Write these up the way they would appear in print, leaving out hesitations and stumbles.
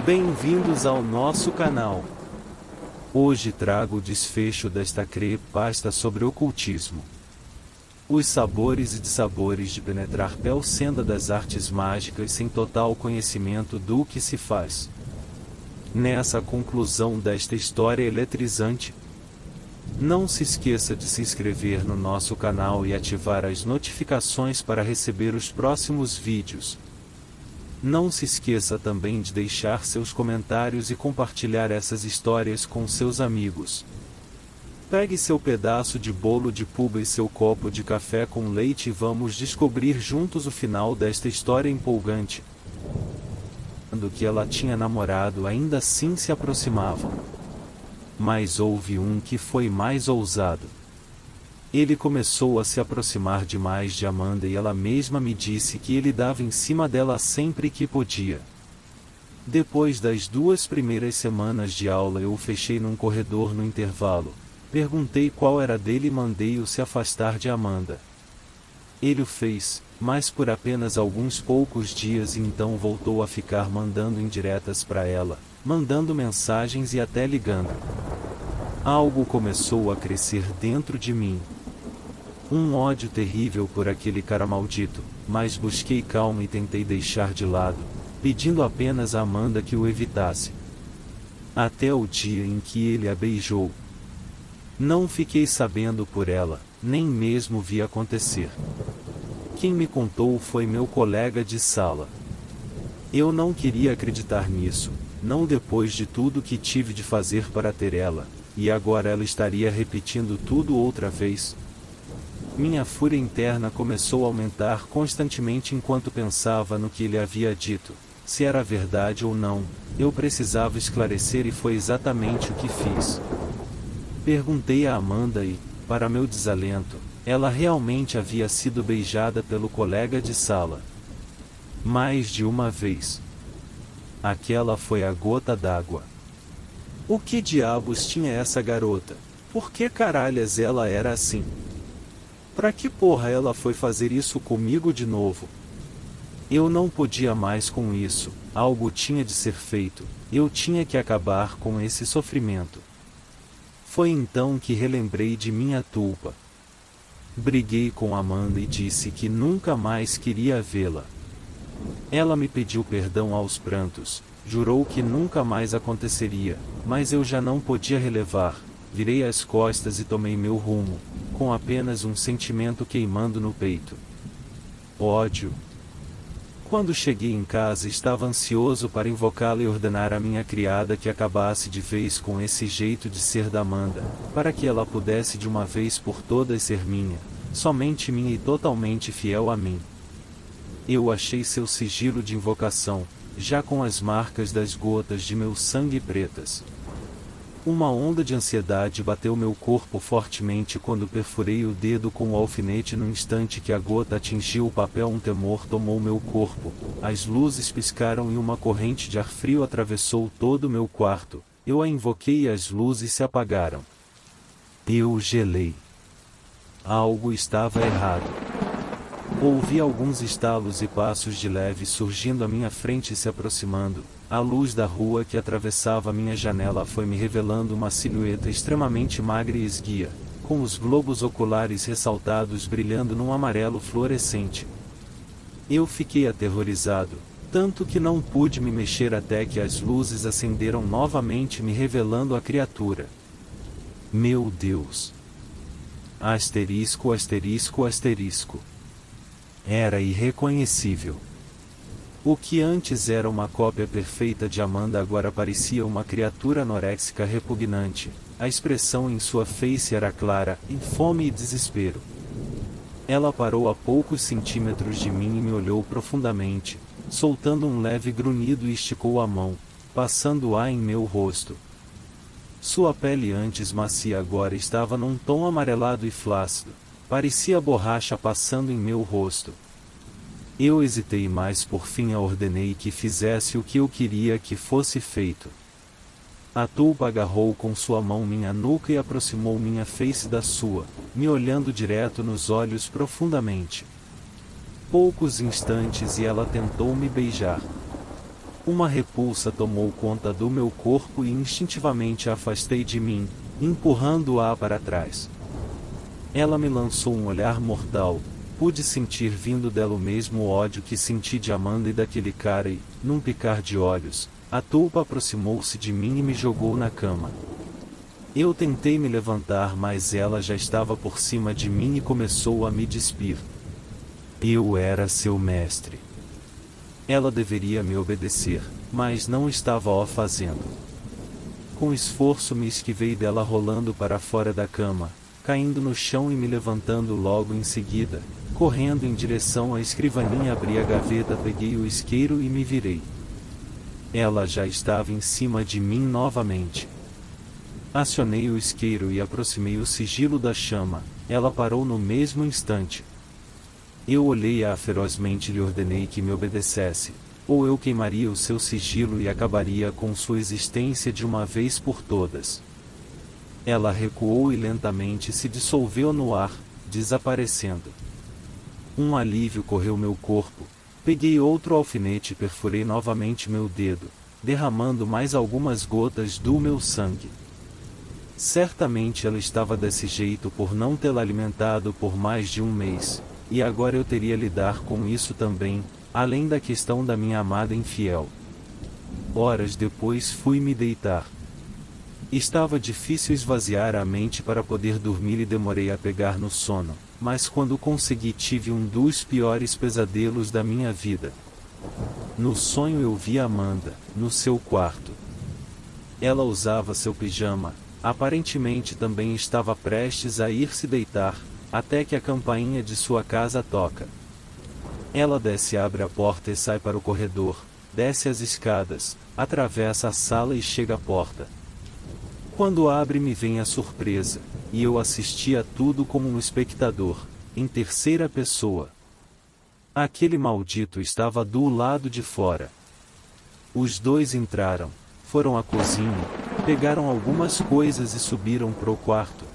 Bem-vindos ao nosso canal. Hoje trago o desfecho desta creepypasta sobre ocultismo. Os sabores e dissabores de penetrar pela senda das artes mágicas sem total conhecimento do que se faz. Nessa conclusão desta história eletrizante, não se esqueça de se inscrever no nosso canal e ativar as notificações para receber os próximos vídeos. Não se esqueça também de deixar seus comentários e compartilhar essas histórias com seus amigos. Pegue seu pedaço de bolo de puba e seu copo de café com leite e vamos descobrir juntos o final desta história empolgante. Quando que ela tinha namorado ainda assim se aproximavam. Mas houve um que foi mais ousado. Ele começou a se aproximar demais de Amanda e ela mesma me disse que ele dava em cima dela sempre que podia. Depois das 2 primeiras semanas de aula eu o fechei num corredor no intervalo, perguntei qual era dele e mandei-o se afastar de Amanda. Ele o fez, mas por apenas alguns poucos dias e então voltou a ficar mandando indiretas para ela, mandando mensagens e até ligando. Algo começou a crescer dentro de mim. Um ódio terrível por aquele cara maldito, mas busquei calma e tentei deixar de lado, pedindo apenas a Amanda que o evitasse. Até o dia em que ele a beijou. Não fiquei sabendo por ela, nem mesmo vi acontecer. Quem me contou foi meu colega de sala. Eu não queria acreditar nisso, não depois de tudo que tive de fazer para ter ela, e agora ela estaria repetindo tudo outra vez. Minha fúria interna começou a aumentar constantemente enquanto pensava no que ele havia dito. Se era verdade ou não, eu precisava esclarecer e foi exatamente o que fiz. Perguntei a Amanda e, para meu desalento, ela realmente havia sido beijada pelo colega de sala. Mais de uma vez. Aquela foi a gota d'água. O que diabos tinha essa garota? Por que caralhas ela era assim? Pra que porra ela foi fazer isso comigo de novo? Eu não podia mais com isso, algo tinha de ser feito, eu tinha que acabar com esse sofrimento. Foi então que relembrei de minha tulpa. Briguei com Amanda e disse que nunca mais queria vê-la. Ela me pediu perdão aos prantos, jurou que nunca mais aconteceria, mas eu já não podia relevar. Virei as costas e tomei meu rumo, com apenas um sentimento queimando no peito. Ódio. Quando cheguei em casa estava ansioso para invocá-la e ordenar à minha criada que acabasse de vez com esse jeito de ser da Amanda, para que ela pudesse de uma vez por todas ser minha, somente minha e totalmente fiel a mim. Eu achei seu sigilo de invocação, já com as marcas das gotas de meu sangue pretas. Uma onda de ansiedade bateu meu corpo fortemente quando perfurei o dedo com o alfinete no instante que a gota atingiu o papel. Um temor tomou meu corpo, as luzes piscaram e uma corrente de ar frio atravessou todo o meu quarto. Eu a invoquei e as luzes se apagaram. Eu gelei. Algo estava errado. Ouvi alguns estalos e passos de leve surgindo à minha frente e se aproximando. A luz da rua que atravessava minha janela foi me revelando uma silhueta extremamente magra e esguia, com os globos oculares ressaltados brilhando num amarelo fluorescente. Eu fiquei aterrorizado, tanto que não pude me mexer até que as luzes acenderam novamente me revelando a criatura. Meu Deus! Asterisco, asterisco, asterisco. Era irreconhecível. O que antes era uma cópia perfeita de Amanda agora parecia uma criatura anoréxica repugnante. A expressão em sua face era clara, em fome e desespero. Ela parou a poucos centímetros de mim e me olhou profundamente, soltando um leve grunhido e esticou a mão, passando-a em meu rosto. Sua pele antes macia agora estava num tom amarelado e flácido, parecia borracha passando em meu rosto. Eu hesitei, mas por fim a ordenei que fizesse o que eu queria que fosse feito. A tulpa agarrou com sua mão minha nuca e aproximou minha face da sua, me olhando direto nos olhos profundamente. Poucos instantes e ela tentou me beijar. Uma repulsa tomou conta do meu corpo e instintivamente a afastei de mim, empurrando-a para trás. Ela me lançou um olhar mortal. Pude sentir vindo dela o mesmo ódio que senti de Amanda e daquele cara e, num picar de olhos, a tulpa aproximou-se de mim e me jogou na cama. Eu tentei me levantar, mas ela já estava por cima de mim e começou a me despir. Eu era seu mestre. Ela deveria me obedecer, mas não estava o fazendo. Com esforço me esquivei dela, rolando para fora da cama, caindo no chão e me levantando logo em seguida, correndo em direção à escrivaninha. Abri a gaveta, peguei o isqueiro e me virei. Ela já estava em cima de mim novamente. Acionei o isqueiro e aproximei o sigilo da chama. Ela parou no mesmo instante. Eu olhei-a ferozmente e lhe ordenei que me obedecesse, ou eu queimaria o seu sigilo e acabaria com sua existência de uma vez por todas. Ela recuou e lentamente se dissolveu no ar, desaparecendo. Um alívio correu meu corpo. Peguei outro alfinete e perfurei novamente meu dedo, derramando mais algumas gotas do meu sangue. Certamente ela estava desse jeito por não tê-la alimentado por mais de um mês, e agora eu teria lidar com isso também, além da questão da minha amada infiel. Horas depois fui me deitar. Estava difícil esvaziar a mente para poder dormir e demorei a pegar no sono, mas quando consegui tive um dos piores pesadelos da minha vida. No sonho eu vi Amanda, no seu quarto. Ela usava seu pijama, aparentemente também estava prestes a ir se deitar, até que a campainha de sua casa toca. Ela desce, abre a porta e sai para o corredor, desce as escadas, atravessa a sala e chega à porta. Quando abre me vem a surpresa, e eu assisti a tudo como um espectador, em terceira pessoa. Aquele maldito estava do lado de fora. Os dois entraram, foram à cozinha, pegaram algumas coisas e subiram pro quarto.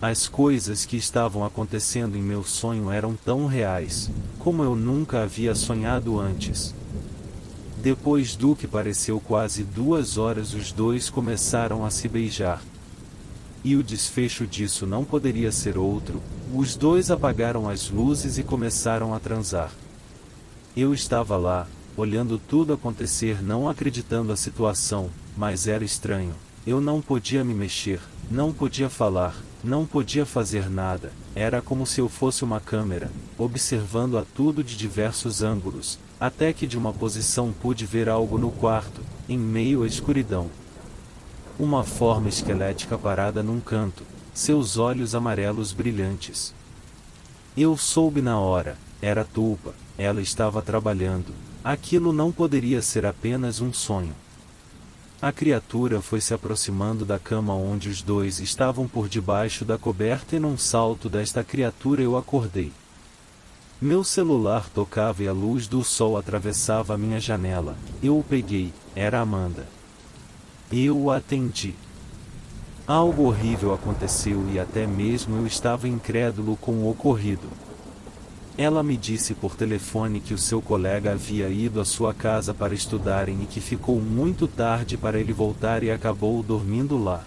As coisas que estavam acontecendo em meu sonho eram tão reais, como eu nunca havia sonhado antes. Depois do que pareceu quase 2 horas, os dois começaram a se beijar. E o desfecho disso não poderia ser outro: os dois apagaram as luzes e começaram a transar. Eu estava lá, olhando tudo acontecer, não acreditando a situação, mas era estranho. Eu não podia me mexer, não podia falar, não podia fazer nada. Era como se eu fosse uma câmera, observando a tudo de diversos ângulos, até que de uma posição pude ver algo no quarto, em meio à escuridão. Uma forma esquelética parada num canto, seus olhos amarelos brilhantes. Eu soube na hora, era Tulpa, ela estava trabalhando. Aquilo não poderia ser apenas um sonho. A criatura foi se aproximando da cama onde os dois estavam por debaixo da coberta e num salto desta criatura eu acordei. Meu celular tocava e a luz do sol atravessava a minha janela. Eu o peguei, era Amanda. Eu o atendi. Algo horrível aconteceu e até mesmo eu estava incrédulo com o ocorrido. Ela me disse por telefone que o seu colega havia ido à sua casa para estudarem e que ficou muito tarde para ele voltar e acabou dormindo lá.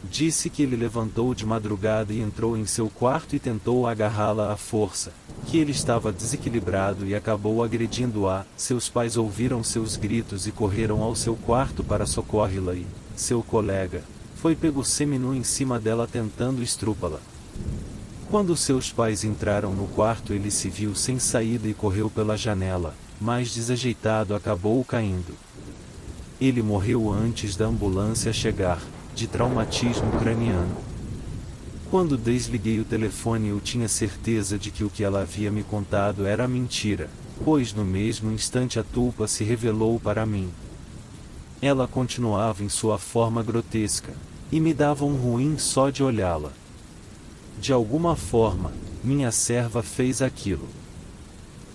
Disse que ele levantou de madrugada e entrou em seu quarto e tentou agarrá-la à força, que ele estava desequilibrado e acabou agredindo-a. Seus pais ouviram seus gritos e correram ao seu quarto para socorrê-la e seu colega foi pego seminu em cima dela tentando estrupá-la. Quando seus pais entraram no quarto, ele se viu sem saída e correu pela janela, mas desajeitado acabou caindo. Ele morreu antes da ambulância chegar, de traumatismo craniano. Quando desliguei o telefone eu tinha certeza de que o que ela havia me contado era mentira, pois no mesmo instante a Tulpa se revelou para mim. Ela continuava em sua forma grotesca, e me dava um ruim só de olhá-la. De alguma forma, minha serva fez aquilo.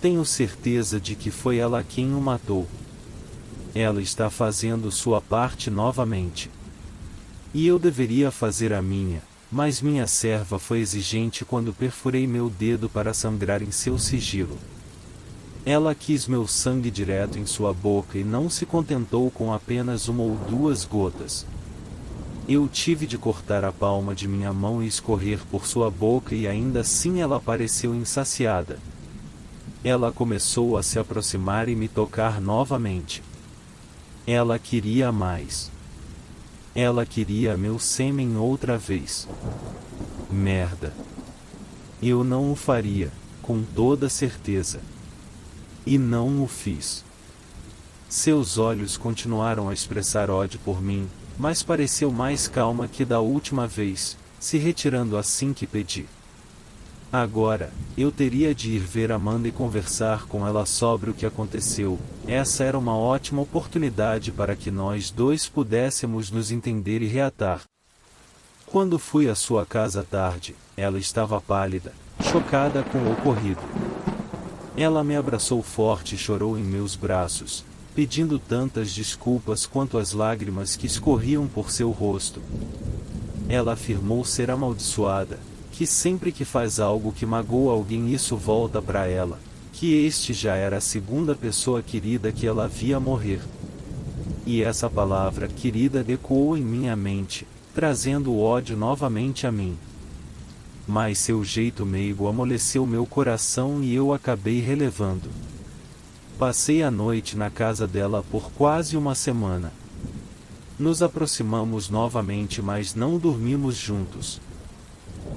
Tenho certeza de que foi ela quem o matou. Ela está fazendo sua parte novamente. E eu deveria fazer a minha, mas minha serva foi exigente quando perfurei meu dedo para sangrar em seu sigilo. Ela quis meu sangue direto em sua boca e não se contentou com apenas uma ou duas gotas. Eu tive de cortar a palma de minha mão e escorrer por sua boca e ainda assim ela pareceu insaciada. Ela começou a se aproximar e me tocar novamente. Ela queria mais. Ela queria meu sêmen outra vez. Merda. Eu não o faria, com toda certeza. E não o fiz. Seus olhos continuaram a expressar ódio por mim, mas pareceu mais calma que da última vez, se retirando assim que pedi. Agora, eu teria de ir ver Amanda e conversar com ela sobre o que aconteceu. Essa era uma ótima oportunidade para que nós dois pudéssemos nos entender e reatar. Quando fui à sua casa à tarde, ela estava pálida, chocada com o ocorrido. Ela me abraçou forte e chorou em meus braços, pedindo tantas desculpas quanto as lágrimas que escorriam por seu rosto. Ela afirmou ser amaldiçoada, que sempre que faz algo que magoa alguém isso volta para ela, que este já era a segunda pessoa querida que ela via morrer. E essa palavra querida ecoou em minha mente, trazendo o ódio novamente a mim. Mas seu jeito meigo amoleceu meu coração e eu acabei relevando. Passei a noite na casa dela por quase uma semana. Nos aproximamos novamente, mas não dormimos juntos.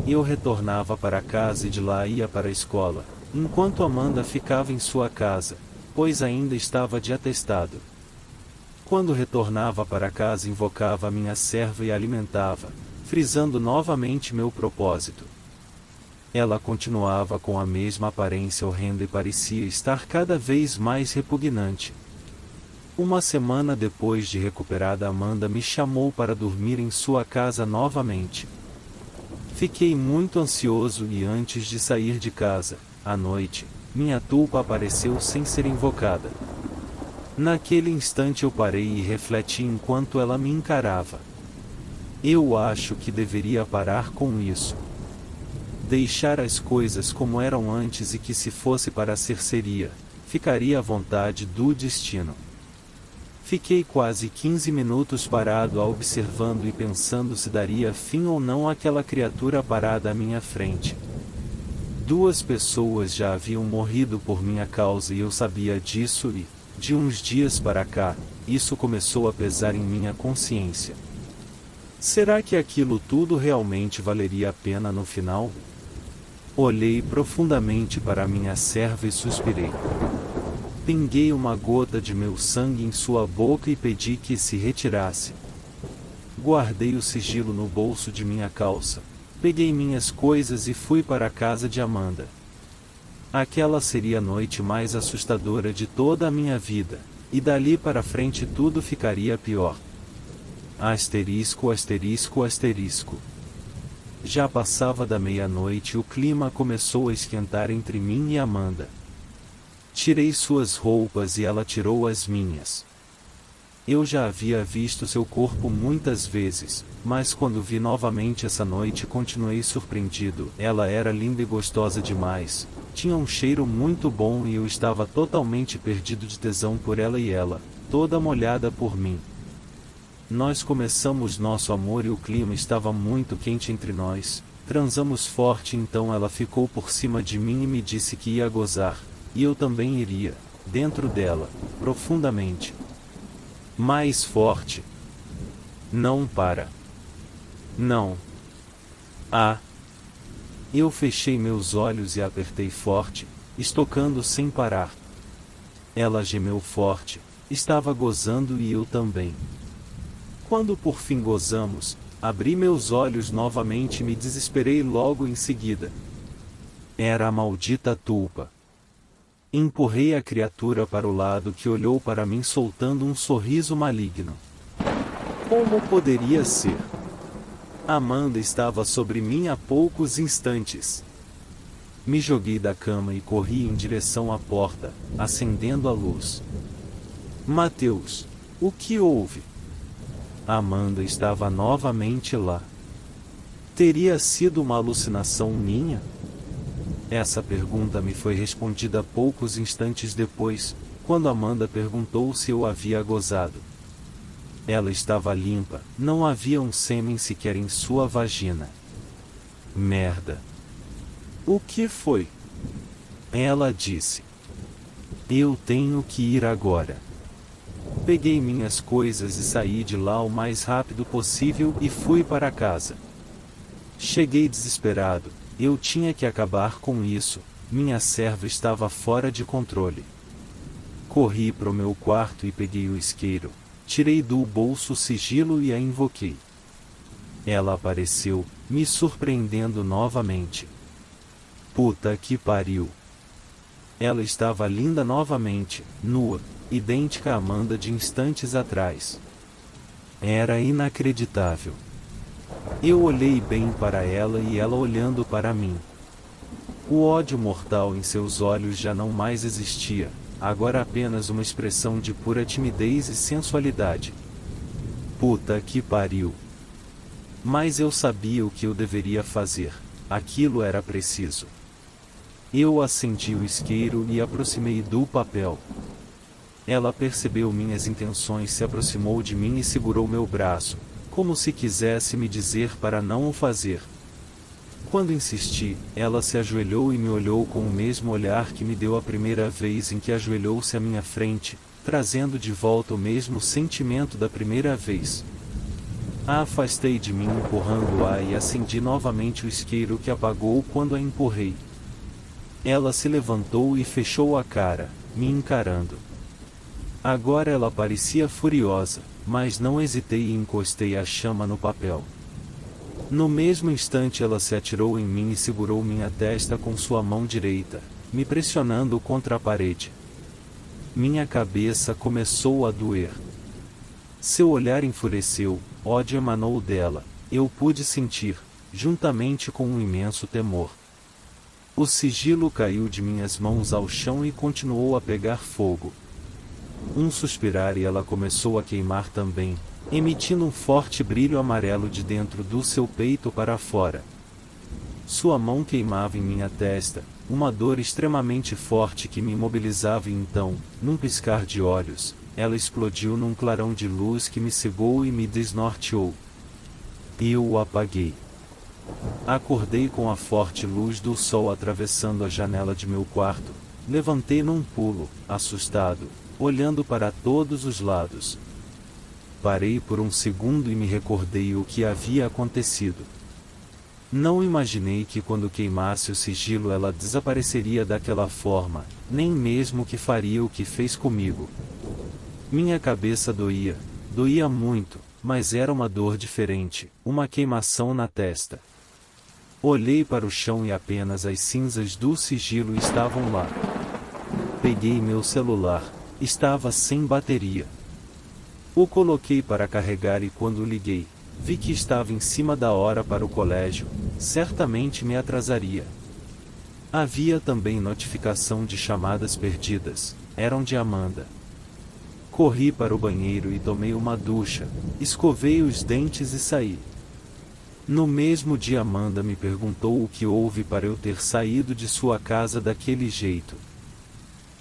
Eu retornava para casa e de lá ia para a escola, enquanto Amanda ficava em sua casa, pois ainda estava de atestado. Quando retornava para casa invocava a minha serva e a alimentava, frisando novamente meu propósito. Ela continuava com a mesma aparência horrenda e parecia estar cada vez mais repugnante. Uma semana depois de recuperada, Amanda me chamou para dormir em sua casa novamente. Fiquei muito ansioso e antes de sair de casa, à noite, minha tulpa apareceu sem ser invocada. Naquele instante eu parei e refleti enquanto ela me encarava. Eu acho que deveria parar com isso. Deixar as coisas como eram antes e que se fosse para ser seria, ficaria à vontade do destino. Fiquei quase 15 minutos parado observando e pensando se daria fim ou não àquela criatura parada à minha frente. 2 pessoas já haviam morrido por minha causa e eu sabia disso e, de uns dias para cá, isso começou a pesar em minha consciência. Será que aquilo tudo realmente valeria a pena no final? Olhei profundamente para minha serva e suspirei. Pinguei uma gota de meu sangue em sua boca e pedi que se retirasse. Guardei o sigilo no bolso de minha calça, peguei minhas coisas e fui para a casa de Amanda. Aquela seria a noite mais assustadora de toda a minha vida, e dali para frente tudo ficaria pior. Asterisco, asterisco, asterisco. Já passava da meia-noite e o clima começou a esquentar entre mim e Amanda. Tirei suas roupas e ela tirou as minhas. Eu já havia visto seu corpo muitas vezes, mas quando vi novamente essa noite continuei surpreendido. Ela era linda e gostosa demais, tinha um cheiro muito bom e eu estava totalmente perdido de tesão por ela e ela, toda molhada por mim. Nós começamos nosso amor e o clima estava muito quente entre nós, transamos forte, então ela ficou por cima de mim e me disse que ia gozar. E eu também iria, dentro dela, profundamente. Mais forte. Não para. Não. Ah. Eu fechei meus olhos e apertei forte, estocando sem parar. Ela gemeu forte, estava gozando e eu também. Quando por fim gozamos, abri meus olhos novamente e me desesperei logo em seguida. Era a maldita tulpa. Empurrei a criatura para o lado que olhou para mim soltando um sorriso maligno. Como poderia ser? Amanda estava sobre mim há poucos instantes. Me joguei da cama e corri em direção à porta, acendendo a luz. Mateus, o que houve? Amanda estava novamente lá. Teria sido uma alucinação minha? Essa pergunta me foi respondida poucos instantes depois, quando Amanda perguntou se eu havia gozado. Ela estava limpa, não havia um sêmen sequer em sua vagina. Merda. O que foi? Ela disse. Eu tenho que ir agora. Peguei minhas coisas e saí de lá o mais rápido possível e fui para casa. Cheguei desesperado, eu tinha que acabar com isso, minha serva estava fora de controle. Corri para o meu quarto e peguei o isqueiro, tirei do bolso o sigilo e a invoquei. Ela apareceu, me surpreendendo novamente. Puta que pariu! Ela estava linda novamente, nua, idêntica à Amanda de instantes atrás. Era inacreditável. Eu olhei bem para ela e ela olhando para mim. O ódio mortal em seus olhos já não mais existia, agora apenas uma expressão de pura timidez e sensualidade. Puta que pariu! Mas eu sabia o que eu deveria fazer, aquilo era preciso. Eu acendi o isqueiro e aproximei do papel. Ela percebeu minhas intenções, se aproximou de mim e segurou meu braço, como se quisesse me dizer para não o fazer. Quando insisti, ela se ajoelhou e me olhou com o mesmo olhar que me deu a primeira vez em que ajoelhou-se à minha frente, trazendo de volta o mesmo sentimento da primeira vez. A afastei de mim empurrando-a e acendi novamente o isqueiro que apagou quando a empurrei. Ela se levantou e fechou a cara, me encarando. Agora ela parecia furiosa, mas não hesitei e encostei a chama no papel. No mesmo instante ela se atirou em mim e segurou minha testa com sua mão direita, me pressionando contra a parede. Minha cabeça começou a doer. Seu olhar enfureceu, ódio emanou dela, eu pude sentir, juntamente com um imenso temor. O sigilo caiu de minhas mãos ao chão e continuou a pegar fogo. Um suspirar e ela começou a queimar também, emitindo um forte brilho amarelo de dentro do seu peito para fora. Sua mão queimava em minha testa, uma dor extremamente forte que me imobilizava e então, num piscar de olhos, ela explodiu num clarão de luz que me cegou e me desnorteou. Eu o apaguei. Acordei com a forte luz do sol atravessando a janela de meu quarto, levantei num pulo, assustado, olhando para todos os lados. Parei por um segundo e me recordei o que havia acontecido. Não imaginei que quando queimasse o sigilo ela desapareceria daquela forma, nem mesmo que faria o que fez comigo. Minha cabeça doía, doía muito, mas era uma dor diferente, uma queimação na testa. Olhei para o chão e apenas as cinzas do sigilo estavam lá. Peguei meu celular, estava sem bateria. O coloquei para carregar e quando liguei, vi que estava em cima da hora para o colégio, certamente me atrasaria. Havia também notificação de chamadas perdidas, eram de Amanda. Corri para o banheiro e tomei uma ducha, escovei os dentes e saí. No mesmo dia Amanda me perguntou o que houve para eu ter saído de sua casa daquele jeito.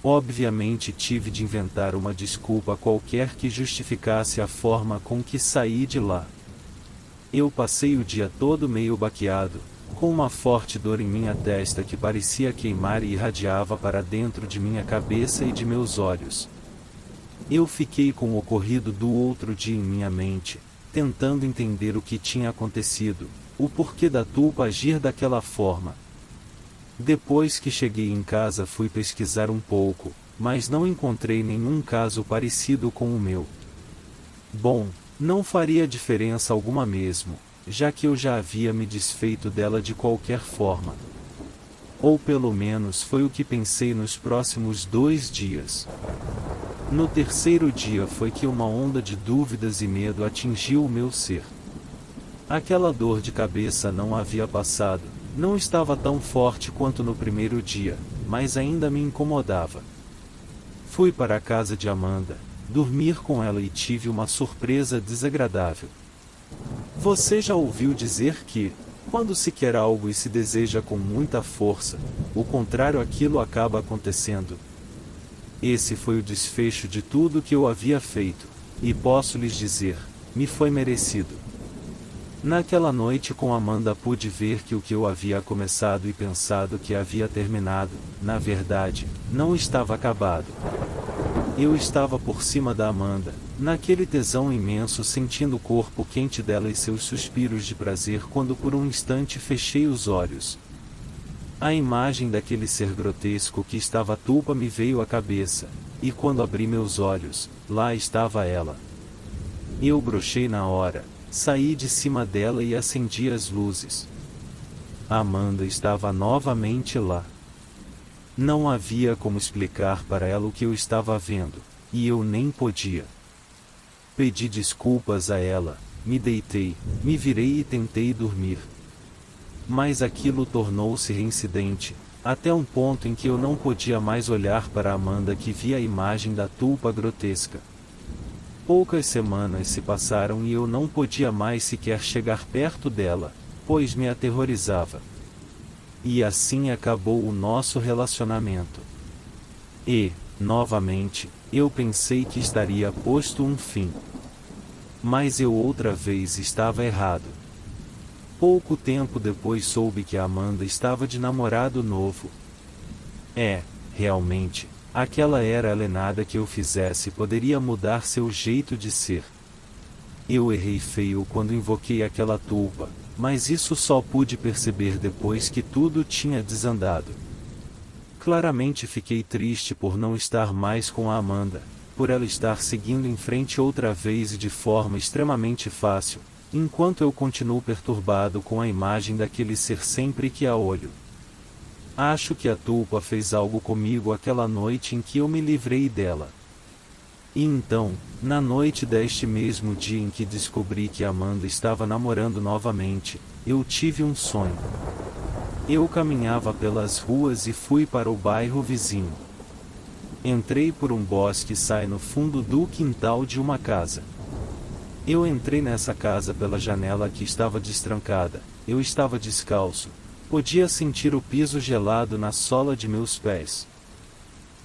Obviamente tive de inventar uma desculpa qualquer que justificasse a forma com que saí de lá. Eu passei o dia todo meio baqueado, com uma forte dor em minha testa que parecia queimar e irradiava para dentro de minha cabeça e de meus olhos. Eu fiquei com o ocorrido do outro dia em minha mente, tentando entender o que tinha acontecido, o porquê da Tulpa agir daquela forma. Depois que cheguei em casa fui pesquisar um pouco, mas não encontrei nenhum caso parecido com o meu. Bom, não faria diferença alguma mesmo, já que eu já havia me desfeito dela de qualquer forma. Ou pelo menos foi o que pensei nos próximos 2 dias. No terceiro dia foi que uma onda de dúvidas e medo atingiu o meu ser. Aquela dor de cabeça não havia passado, não estava tão forte quanto no primeiro dia, mas ainda me incomodava. Fui para a casa de Amanda, dormir com ela e tive uma surpresa desagradável. Você já ouviu dizer que Quando se quer algo e se deseja com muita força, o contrário àquilo acaba acontecendo. Esse foi o desfecho de tudo que eu havia feito, e posso lhes dizer, me foi merecido. Naquela noite com Amanda pude ver que o que eu havia começado e pensado que havia terminado, na verdade, não estava acabado. Eu estava por cima da Amanda, naquele tesão imenso, sentindo o corpo quente dela e seus suspiros de prazer quando por um instante fechei os olhos. A imagem daquele ser grotesco que estava a tulpa me veio à cabeça, e quando abri meus olhos, lá estava ela. Eu brochei na hora, saí de cima dela e acendi as luzes. Amanda estava novamente lá. Não havia como explicar para ela o que eu estava vendo, e eu nem podia. Pedi desculpas a ela, me deitei, me virei e tentei dormir. Mas aquilo tornou-se reincidente, até um ponto em que eu não podia mais olhar para Amanda que via a imagem da tulpa grotesca. Poucas semanas se passaram e eu não podia mais sequer chegar perto dela, pois me aterrorizava. E assim acabou o nosso relacionamento. E, novamente, eu pensei que estaria posto um fim. Mas eu outra vez estava errado. Pouco tempo depois soube que a Amanda estava de namorado novo. Realmente, aquela era a lenada que eu fizesse poderia mudar seu jeito de ser. Eu errei feio quando invoquei aquela tulpa, mas isso só pude perceber depois que tudo tinha desandado. Claramente fiquei triste por não estar mais com a Amanda, por ela estar seguindo em frente outra vez e de forma extremamente fácil, enquanto eu continuo perturbado com a imagem daquele ser sempre que a olho. Acho que a tulpa fez algo comigo aquela noite em que eu me livrei dela. E então, na noite deste mesmo dia em que descobri que Amanda estava namorando novamente, eu tive um sonho. Eu caminhava pelas ruas e fui para o bairro vizinho. Entrei por um bosque e saí no fundo do quintal de uma casa. Eu entrei nessa casa pela janela que estava destrancada. Eu estava descalço. Podia sentir o piso gelado na sola de meus pés.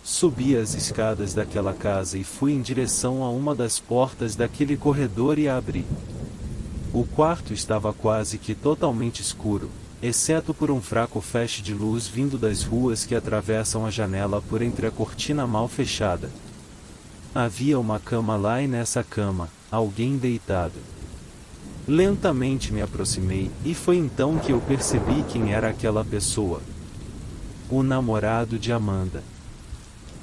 Subi as escadas daquela casa e fui em direção a uma das portas daquele corredor e a abri. O quarto estava quase que totalmente escuro, exceto por um fraco feixe de luz vindo das ruas que atravessam a janela por entre a cortina mal fechada. Havia uma cama lá e nessa cama, alguém deitado. Lentamente me aproximei, e foi então que eu percebi quem era aquela pessoa. O namorado de Amanda.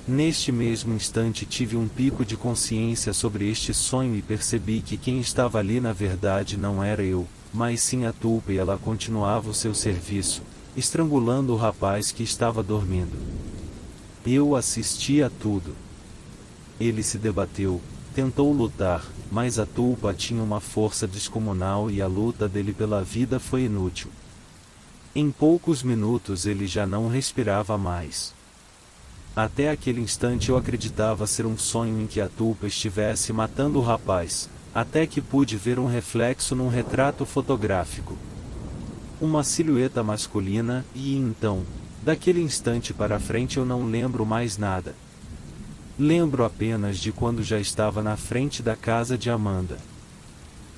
Neste mesmo instante tive um pico de consciência sobre este sonho e percebi que quem estava ali na verdade não era eu, mas sim a tulpa, e ela continuava o seu serviço, estrangulando o rapaz que estava dormindo. Eu assisti a tudo. Ele se debateu, tentou lutar, mas a tulpa tinha uma força descomunal e a luta dele pela vida foi inútil. Em poucos minutos ele já não respirava mais. Até aquele instante eu acreditava ser um sonho em que a tulpa estivesse matando o rapaz, até que pude ver um reflexo num retrato fotográfico. Uma silhueta masculina, e então, daquele instante para frente eu não lembro mais nada. Lembro apenas de quando já estava na frente da casa de Amanda.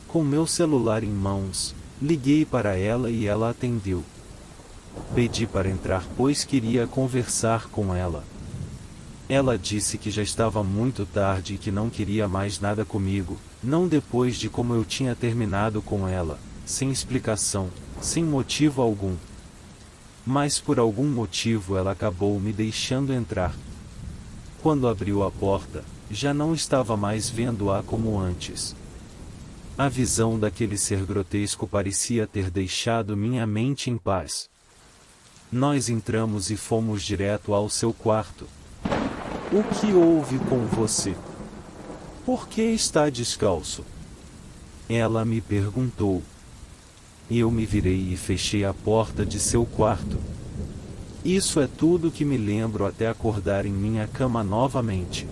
Com meu celular em mãos, liguei para ela e ela atendeu. Pedi para entrar pois queria conversar com ela. Ela disse que já estava muito tarde e que não queria mais nada comigo, não depois de como eu tinha terminado com ela, sem explicação, sem motivo algum. Mas por algum motivo ela acabou me deixando entrar. Quando abriu a porta, já não estava mais vendo-a como antes. A visão daquele ser grotesco parecia ter deixado minha mente em paz. Nós entramos e fomos direto ao seu quarto. O que houve com você? Por que está descalço? Ela me perguntou. Eu me virei e fechei a porta de seu quarto. Isso é tudo que me lembro até acordar em minha cama novamente.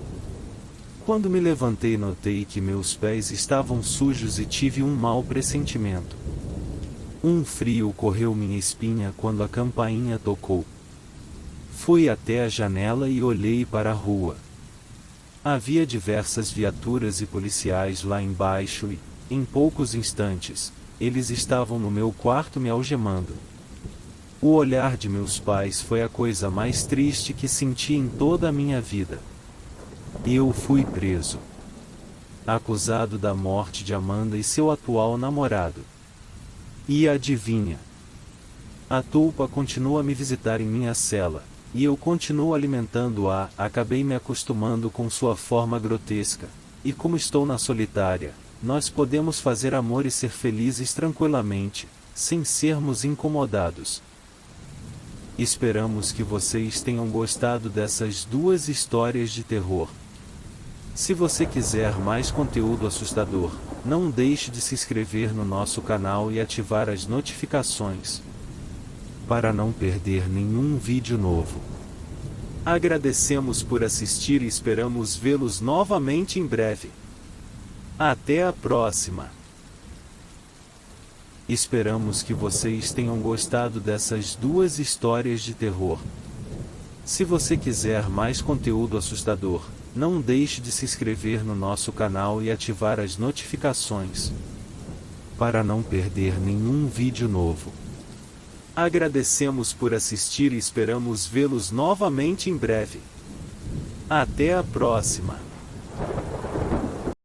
Quando me levantei notei que meus pés estavam sujos e tive um mau pressentimento. Um frio correu minha espinha quando a campainha tocou. Fui até a janela e olhei para a rua. Havia diversas viaturas e policiais lá embaixo e, em poucos instantes, eles estavam no meu quarto me algemando. O olhar de meus pais foi a coisa mais triste que senti em toda a minha vida. Eu fui preso. Acusado da morte de Amanda e seu atual namorado. E adivinha? A tulpa continua a me visitar em minha cela, e eu continuo alimentando-a. Acabei me acostumando com sua forma grotesca, e como estou na solitária, nós podemos fazer amor e ser felizes tranquilamente, sem sermos incomodados. Esperamos que vocês tenham gostado dessas duas histórias de terror. Se você quiser mais conteúdo assustador, não deixe de se inscrever no nosso canal e ativar as notificações, para não perder nenhum vídeo novo. Agradecemos por assistir e esperamos vê-los novamente em breve. Até a próxima! Esperamos que vocês tenham gostado dessas duas histórias de terror. Se você quiser mais conteúdo assustador, não deixe de se inscrever no nosso canal e ativar as notificações, para não perder nenhum vídeo novo. Agradecemos por assistir e esperamos vê-los novamente em breve. Até a próxima!